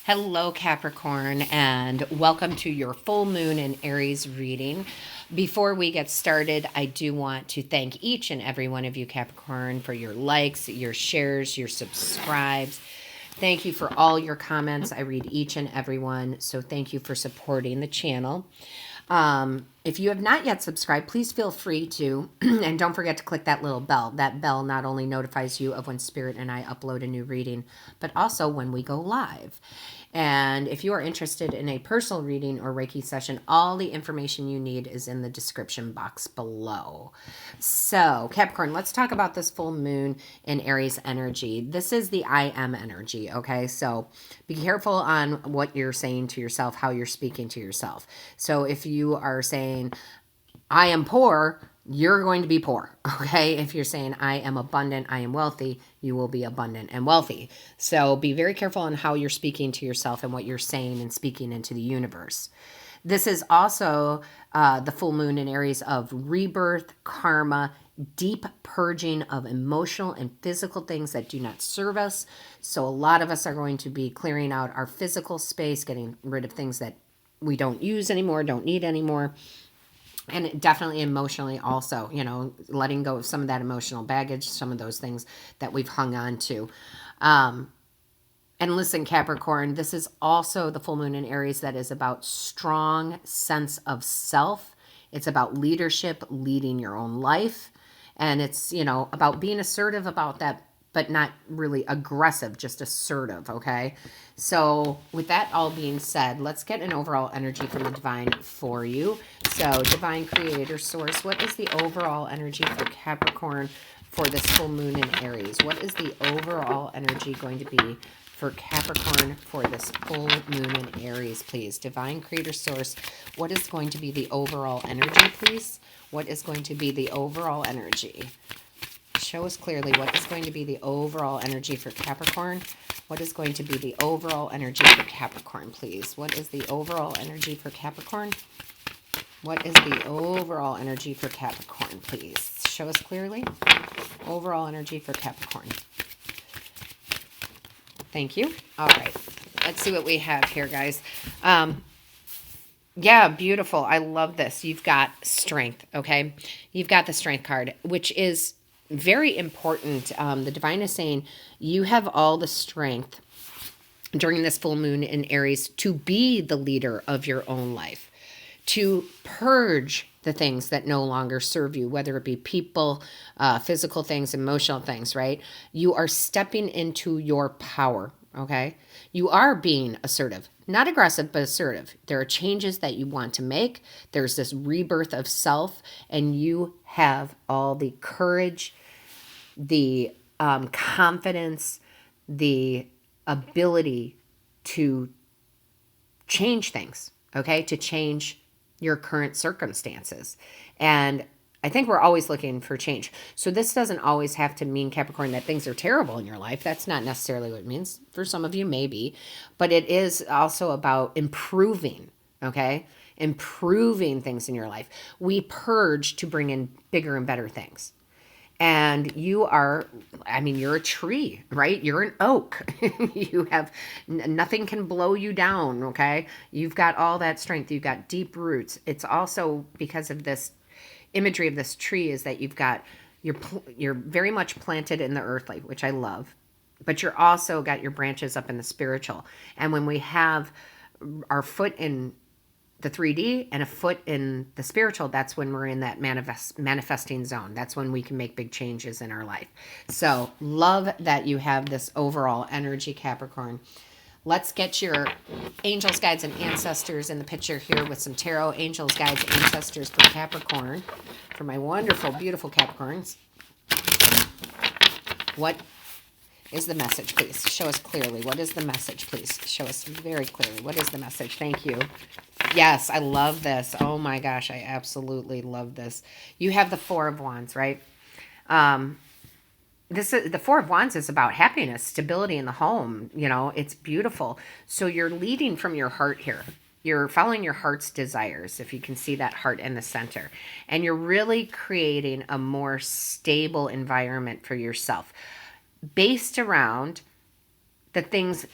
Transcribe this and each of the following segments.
Hello, Capricorn, and welcome to your full moon in Aries reading. Before we get started, I do want to thank each and every one of you, Capricorn, for your likes, your shares, your subscribes. Thank you for all your comments. I read each and every one, so thank you for supporting the channel. If you have not yet subscribed, please feel free to, and don't forget to click that little bell. That bell not only notifies you of when Spirit and I upload a new reading, but also when we go live. And if you are interested in a personal reading or Reiki session, all the information you need is in the description box below. So, Capricorn, let's talk about this full moon in Aries energy. This is the I am energy, okay? So, be careful on what you're saying to yourself, how you're speaking to yourself. So, if you are saying, I am poor, you're going to be poor, okay? If you're saying, I am abundant, I am wealthy, you will be abundant and wealthy. So be very careful on how you're speaking to yourself and what you're saying and speaking into the universe. This is also the full moon in Aries of rebirth, karma, deep purging of emotional and physical things that do not serve us. So a lot of us are going to be clearing out our physical space, getting rid of things that we don't use anymore, don't need anymore. And definitely emotionally also, letting go of some of that emotional baggage, some of those things that we've hung on to. And listen, Capricorn, this is also the full moon in Aries that is about strong sense of self. It's about leadership, leading your own life. And it's, about being assertive about that, but not really aggressive, just assertive, okay? So with that all being said, let's get an overall energy from the divine for you. So divine creator source, what is the overall energy for Capricorn for this full moon in Aries? What is the overall energy going to be for Capricorn for this full moon in Aries, please? Divine creator source, what is going to be the overall energy, please? What is going to be the overall energy? Show us clearly what is going to be the overall energy for Capricorn. What is going to be the overall energy for Capricorn, please? What is the overall energy for Capricorn? What is the overall energy for Capricorn, please? Show us clearly. Overall energy for Capricorn. Thank you. All right. Let's see what we have here, guys. Yeah, beautiful. I love this. You've got strength, okay? You've got the strength card, which is very important. The divine is saying you have all the strength during this full moon in Aries to be the leader of your own life, to purge the things that no longer serve you, whether it be people, physical things, emotional things, right? You are stepping into your power, okay? You are being assertive, not aggressive, but assertive. There are changes that you want to make. There's this rebirth of self, and you have all the courage, the confidence, the ability to change things, okay? To change your current circumstances. And I think we're always looking for change. So this doesn't always have to mean, Capricorn, that things are terrible in your life. That's not necessarily what it means. For some of you, maybe. But it is also about improving, okay? Improving things in your life. We purge to bring in bigger and better things. And you are, you're a tree, right? You're an oak. You have, nothing can blow you down, okay? You've got all that strength. You've got deep roots. It's also because of this imagery of this tree is that you're very much planted in the earth, like, which I love, but you're also got your branches up in the spiritual. And when we have our foot in the 3D and a foot in the spiritual, that's when we're in that manifesting zone. That's when we can make big changes in our life. So love that you have this overall energy, Capricorn. Let's get your angels, guides, and ancestors in the picture here with some tarot. Angels, guides, ancestors for Capricorn. For my wonderful, beautiful Capricorns. What is the message, please? Show us clearly. What is the message, please? Show us very clearly. What is the message? Thank you. Yes, I love this. Oh my gosh, I absolutely love this. You have the Four of Wands, right? The Four of Wands is about happiness, stability in the home. It's beautiful. So you're leading from your heart here. You're following your heart's desires, if you can see that heart in the center. And you're really creating a more stable environment for yourself based around the things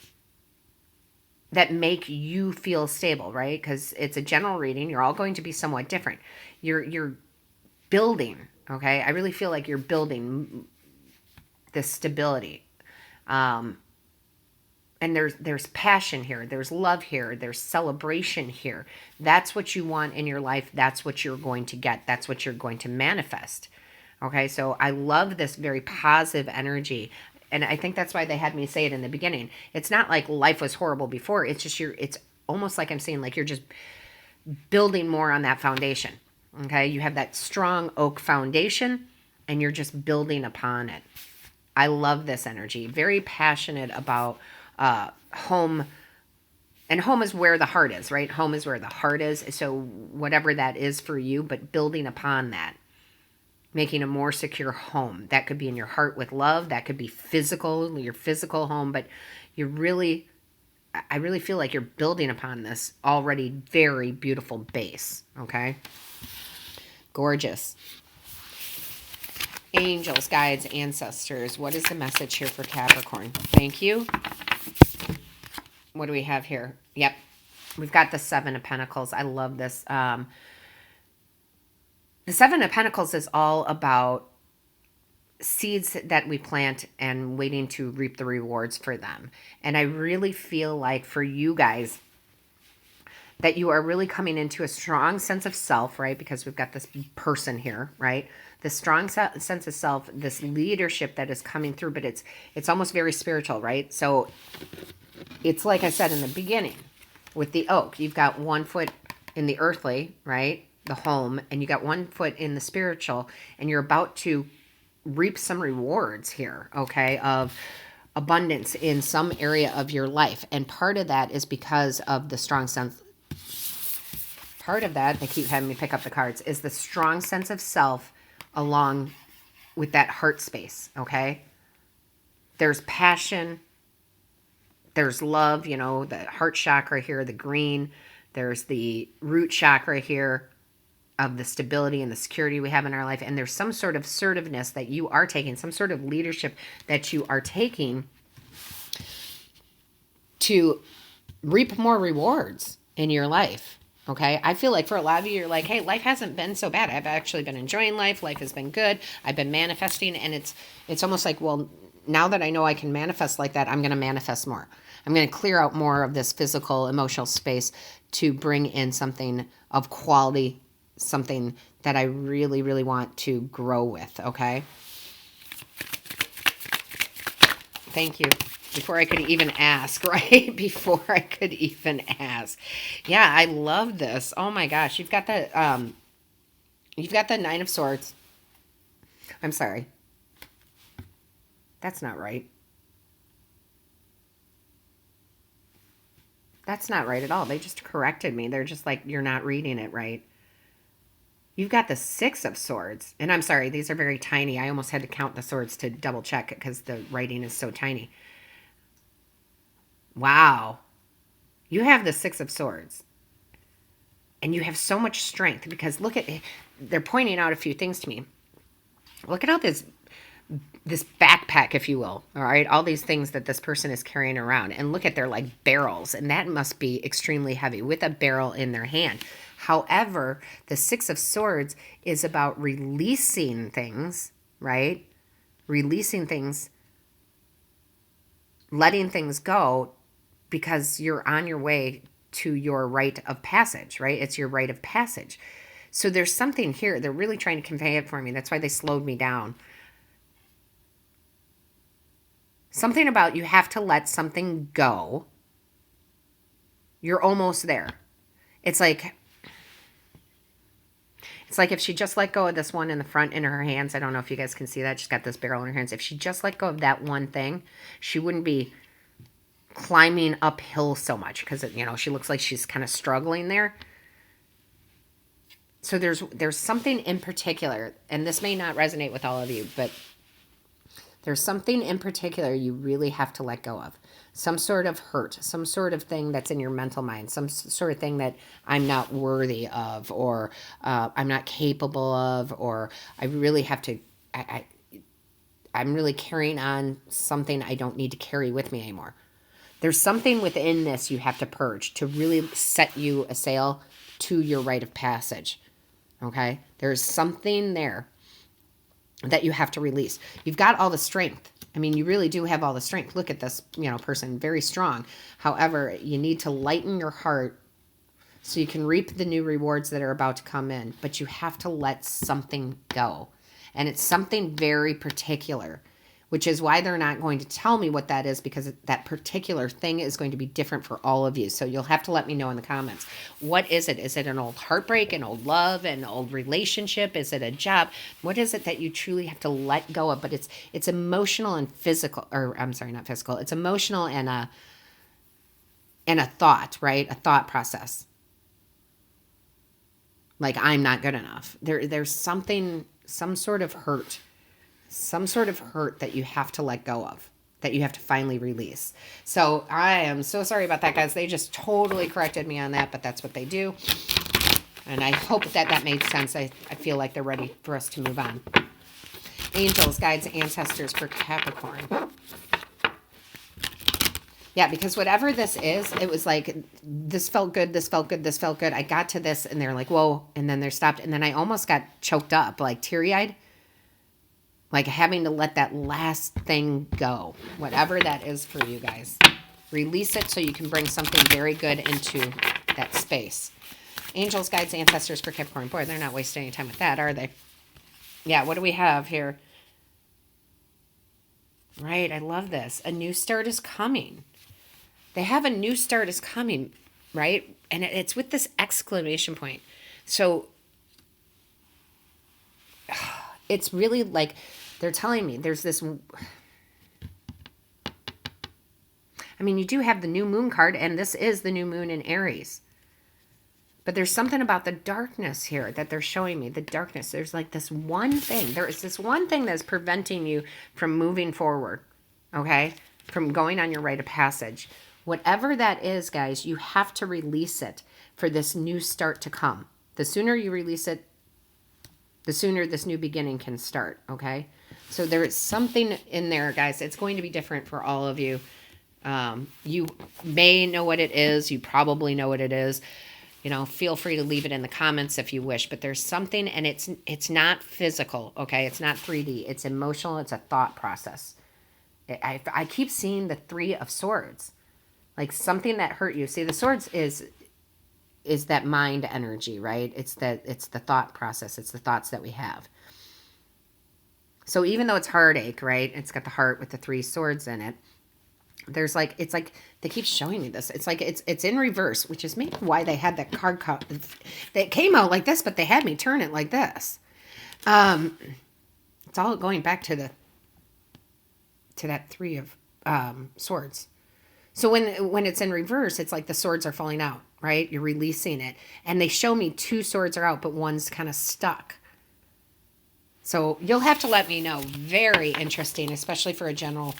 that make you feel stable, right? Because it's a general reading. You're all going to be somewhat different. You're building, okay? I really feel like you're building this stability. And there's passion here. There's love here. There's celebration here. That's what you want in your life. That's what you're going to get. That's what you're going to manifest. Okay, so I love this very positive energy. And I think that's why they had me say it in the beginning. It's not like life was horrible before. It's just it's almost like I'm saying, like you're just building more on that foundation. Okay, you have that strong oak foundation and you're just building upon it. I love this energy. Very passionate about home. And home is where the heart is, right? Home is where the heart is. So whatever that is for you, but building upon that. Making a more secure home. That could be in your heart with love. That could be physical, your physical home. But I really feel like you're building upon this already very beautiful base. Okay? Gorgeous. Angels, guides, ancestors. What is the message here for Capricorn? Thank you. What do we have here? Yep. We've got the Seven of Pentacles. I love this. The Seven of Pentacles is all about seeds that we plant and waiting to reap the rewards for them. And I really feel like for you guys that you are really coming into a strong sense of self, right? Because we've got this person here, right? This strong sense of self, this leadership that is coming through, but it's almost very spiritual, right? So it's like I said in the beginning with the oak, you've got 1 foot in the earthly, right? The home, and you got 1 foot in the spiritual, and you're about to reap some rewards here, okay, of abundance in some area of your life. And part of that is because of the strong sense. Part of that, they keep having me pick up the cards, is the strong sense of self along with that heart space, okay? There's passion, there's love, you know, the heart chakra here, the green, there's the root chakra here, of the stability and the security we have in our life. And there's some sort of assertiveness that you are taking, some sort of leadership that you are taking to reap more rewards in your life. Okay. I feel like for a lot of you, you're like, hey, life hasn't been so bad. I've actually been enjoying life. Life has been good. I've been manifesting. And it's almost like, well, now that I know I can manifest like that, I'm going to manifest more. I'm going to clear out more of this physical, emotional space to bring in something of quality, something that I really, really want to grow with, okay? Thank you. Before I could even ask, right? Before I could even ask. Yeah, I love this. Oh my gosh, you've got the Nine of Swords. I'm sorry. That's not right. That's not right at all. They just corrected me. They're just like, you're not reading it right. You've got the Six of Swords. And I'm sorry, these are very tiny. I almost had to count the swords to double check it because the writing is so tiny. Wow. You have the Six of Swords. And you have so much strength because look at, they're pointing out a few things to me. Look at all this backpack, if you will, all right? All these things that this person is carrying around. And look at their like barrels. And that must be extremely heavy with a barrel in their hand. However, the Six of Swords is about releasing things, right? Releasing things, letting things go because you're on your way to your rite of passage, right? It's your rite of passage. So there's something here. They're really trying to convey it for me. That's why they slowed me down. Something about you have to let something go. You're almost there. It's like if she just let go of this one in the front in her hands. I don't know if you guys can see that. She's got this barrel in her hands. If she just let go of that one thing, she wouldn't be climbing uphill so much because, you know, she looks like she's kind of struggling there. So there's something in particular, and this may not resonate with all of you, but there's something in particular you really have to let go of. Some sort of hurt, some sort of thing that's in your mental mind, some sort of thing that I'm not worthy of, or I'm not capable of, or I really have to, I'm really carrying on something I don't need to carry with me anymore. There's something within this you have to purge to really set you a sail to your rite of passage. Okay? There's something there that you have to release. You've got all the strength. I mean, you really do have all the strength. Look at this, person, very strong. However, you need to lighten your heart so you can reap the new rewards that are about to come in. But you have to let something go. And it's something very particular, which is why they're not going to tell me what that is, because that particular thing is going to be different for all of you. So you'll have to let me know in the comments. What is it? Is it an old heartbreak, an old love, an old relationship? Is it a job? What is it that you truly have to let go of? But it's emotional and physical, or I'm sorry, not physical. It's emotional and a thought, right? A thought process. Like, I'm not good enough. There's something, some sort of hurt that you have to let go of, that you have to finally release. So I am so sorry about that, guys. They just totally corrected me on that, but that's what they do. And I hope that made sense. I feel like they're ready for us to move on. Angels, guides, ancestors for Capricorn. Yeah, because whatever this is, it was like, this felt good, this felt good, this felt good. I got to this, and they're like, whoa, and then they're stopped. And then I almost got choked up, like teary-eyed. Like having to let that last thing go, whatever that is for you guys. Release it so you can bring something very good into that space. Angels, guides, ancestors for Capricorn. Boy, they're not wasting any time with that, are they? Yeah, what do we have here? Right, I love this. A new start is coming. They have a new start is coming, right? And it's with this exclamation point. So it's really like they're telling me there's this. I mean, you do have the new moon card, and this is the new moon in Aries. But there's something about the darkness here that they're showing me. The darkness. There's like this one thing. There is this one thing that's preventing you from moving forward, okay? From going on your rite of passage. Whatever that is, guys, you have to release it for this new start to come. The sooner you release it, the sooner this new beginning can start, okay? So there is something in there, guys. It's going to be different for all of you. You may know what it is. You probably know what it is. Feel free to leave it in the comments if you wish. But there's something, and it's not physical, okay? It's not 3D. It's emotional. It's a thought process. I keep seeing the 3 of Swords. Like something that hurt you. See, the Swords is that mind energy, right? It's the thought process. It's the thoughts that we have. So even though it's heartache, right? It's got the heart with the 3 swords in it. There's like, it's like they keep showing me this. It's like it's in reverse, which is maybe why they had that card that came out like this, but they had me turn it like this. It's all going back to that 3 of swords. So when it's in reverse, it's like the swords are falling out, right? You're releasing it. And they show me 2 swords are out, but one's kind of stuck. So you'll have to let me know. Very interesting, especially for a general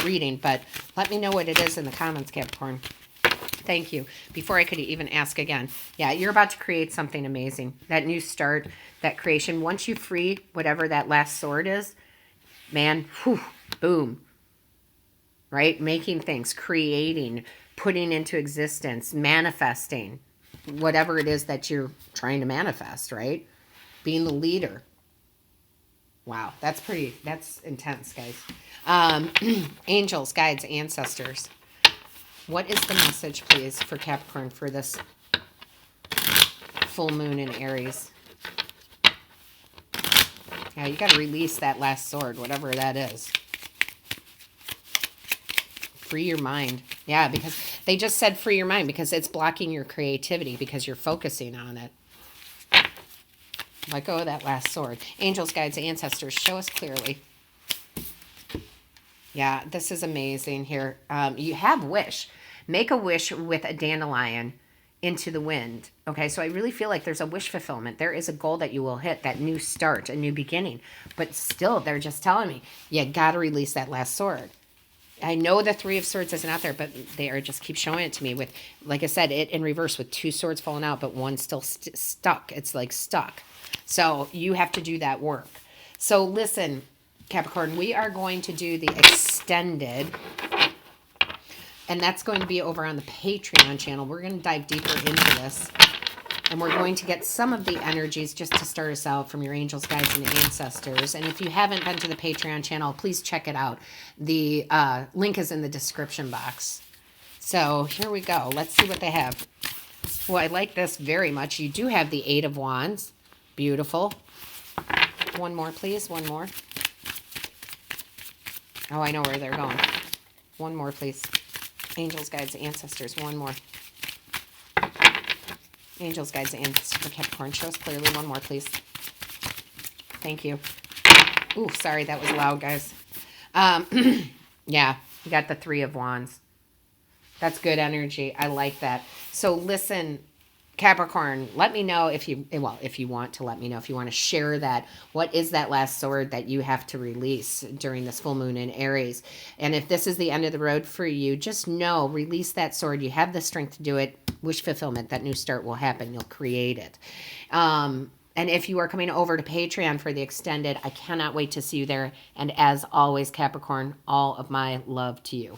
reading. But let me know what it is in the comments, Capricorn. Thank you. Before I could even ask again. Yeah, you're about to create something amazing. That new start, that creation. Once you free whatever that last sword is, man, whew, boom. Right? Making things, creating, putting into existence, manifesting, whatever it is that you're trying to manifest, right? Being the leader. Wow, that's intense, guys. Angels, guides, ancestors. What is the message, please, for Capricorn for this full moon in Aries? Yeah, you got to release that last sword, whatever that is. Free your mind. Yeah, because they just said free your mind because it's blocking your creativity because you're focusing on it. Let go of that last sword. Angels, guides, ancestors, show us clearly. Yeah, this is amazing here. You have wish. Make a wish with a dandelion into the wind. Okay, so I really feel like there's a wish fulfillment. There is a goal that you will hit, that new start, a new beginning. But still, they're just telling me, you got to release that last sword. I know the 3 of swords isn't out there, but they are just keep showing it to me with, like I said, it in reverse with 2 swords falling out, but one still stuck. It's like stuck. So you have to do that work. So listen, Capricorn, we are going to do the extended And that's going to be over on the Patreon channel. We're going to dive deeper into this. And we're going to get some of the energies just to start us out from your angels, guides, and ancestors. And if you haven't been to the Patreon channel, please check it out. The link is in the description box. So here we go. Let's see what they have. Well, I like this very much. You do have the Eight of Wands. Beautiful. One more, please. One more. Oh, I know where they're going. One more, please. Angels, guides, ancestors. One more. Angels, guides, ancestors for Capricorn. Show us clearly. One more, please. Thank you. Ooh, sorry. That was loud, guys. Yeah, you got the Three of Wands. That's good energy. I like that. So listen, Capricorn, let me know if you want to let me know, if you want to share that. What is that last sword that you have to release during this full moon in Aries? And if this is the end of the road for you, just know, release that sword. You have the strength to do it. Wish fulfillment. That new start will happen. You'll create it. And if you are coming over to Patreon for the extended, I cannot wait to see you there. And as always, Capricorn, all of my love to you.